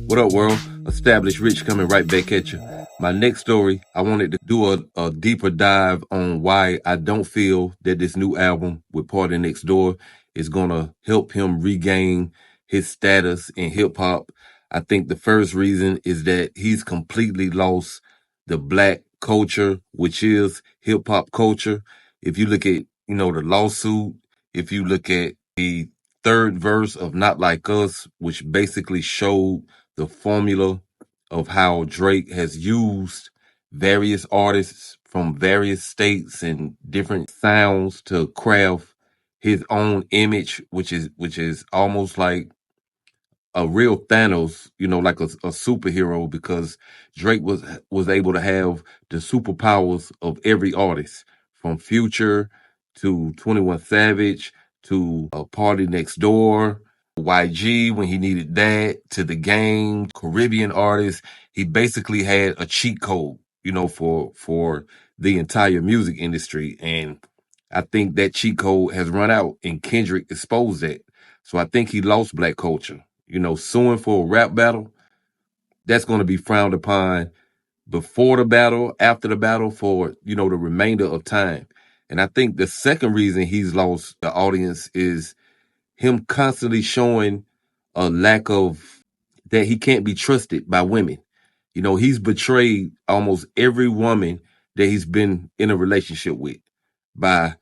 What up, world? Established Rich coming right back at you. My next story, I wanted to do a deeper dive on why I don't feel that this new album with Party Next Door is going to help him regain his status in hip hop. I think the first reason is that he's completely lost the black culture, which is hip hop culture. If you look at, the lawsuit, if you look at the third verse of Not Like Us, which basically showed the formula of how Drake has used various artists from various states and different sounds to craft his own image, which is almost like a real Thanos, like a superhero, because Drake was able to have the superpowers of every artist, from Future to 21 Savage to Party Next Door, YG when he needed that, to the Game, Caribbean artists. He basically had a cheat code, for the entire music industry. And I think that cheat code has run out, and Kendrick exposed that. So I think he lost black culture. Suing for a rap battle, that's going to be frowned upon before the battle, after the battle, for, the remainder of time. And I think the second reason he's lost the audience is him constantly showing a lack of, that he can't be trusted by women. He's betrayed almost every woman that he's been in a relationship with by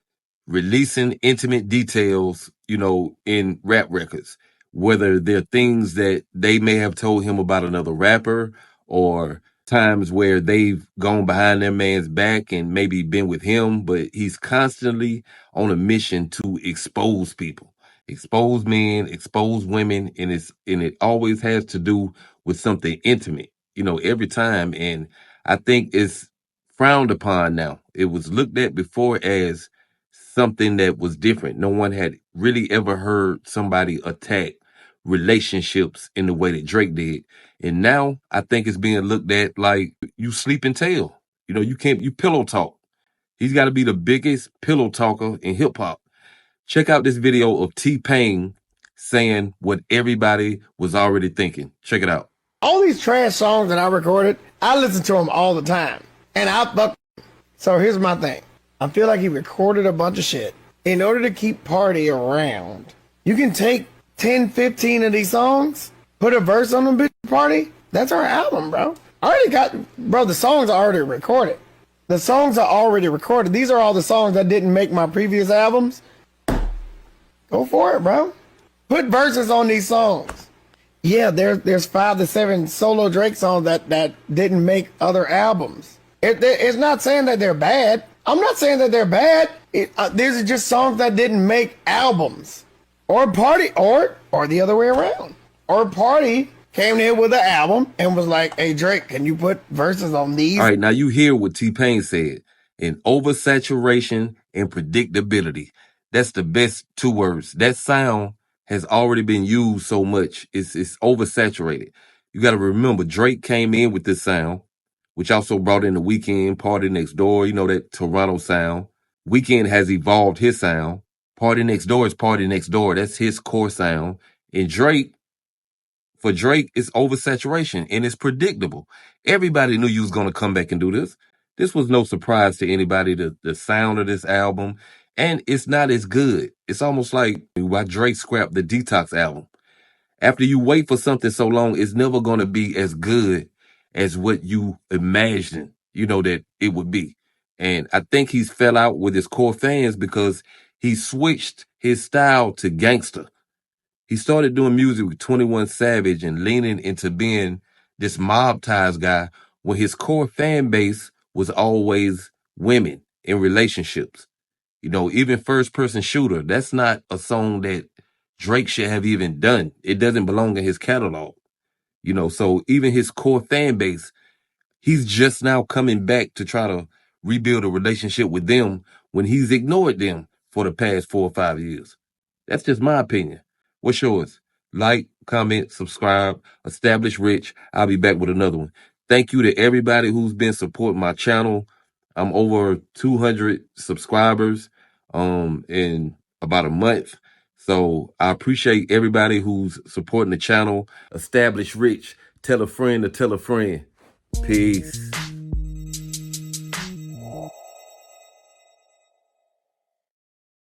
releasing intimate details, in rap records, whether they're things that they may have told him about another rapper, or times where they've gone behind their man's back and maybe been with him, but he's constantly on a mission to expose people, expose men, expose women, and it always has to do with something intimate, every time. And I think it's frowned upon now. It was looked at before as something that was different. No one had really ever heard somebody attack relationships in the way that Drake did. And now I think it's being looked at like you sleep and tell. You pillow talk. He's got to be the biggest pillow talker in hip hop. Check out this video of T-Pain saying what everybody was already thinking. Check it out. All these trash songs that I recorded, I listen to them all the time. And so here's my thing. I feel like he recorded a bunch of shit. In order to keep Party around, you can take 10, 15 of these songs, put a verse on them, bitch, Party. That's our album, bro. The songs are already recorded. The songs are already recorded. These are all the songs that didn't make my previous albums. Go for it, bro. Put verses on these songs. Yeah, there's 5 to 7 solo Drake songs that didn't make other albums. It's not saying that they're bad. I'm not saying that they're bad. These are just songs that didn't make albums. Or Party, or the other way around. Or Party came in with an album and was like, hey, Drake, can you put verses on these? All right, now you hear what T-Pain said. In oversaturation and predictability. That's the best 2 words. That sound has already been used so much. It's oversaturated. You got to remember, Drake came in with this sound, which also brought in the Weeknd, Party Next Door, that Toronto sound. Weeknd has evolved his sound. Party Next Door is Party Next Door. That's his core sound. And for Drake, it's oversaturation, and it's predictable. Everybody knew you was going to come back and do this. This was no surprise to anybody, the sound of this album. And it's not as good. It's almost like why Drake scrapped the Detox album. After you wait for something so long, it's never going to be as good as what you imagined, that it would be. And I think he's fell out with his core fans because he switched his style to gangster. He started doing music with 21 Savage and leaning into being this mob ties guy when his core fan base was always women in relationships. Even First Person Shooter, that's not a song that Drake should have even done. It doesn't belong in his catalog. So even his core fan base, he's just now coming back to try to rebuild a relationship with them when he's ignored them for the past 4 or 5 years. That's just my opinion. What's yours? Like, comment, subscribe, Establish Rich. I'll be back with another one. Thank you to everybody who's been supporting my channel. I'm over 200 subscribers in about a month. So I appreciate everybody who's supporting the channel. Establish Rich. Tell a friend to tell a friend. Peace.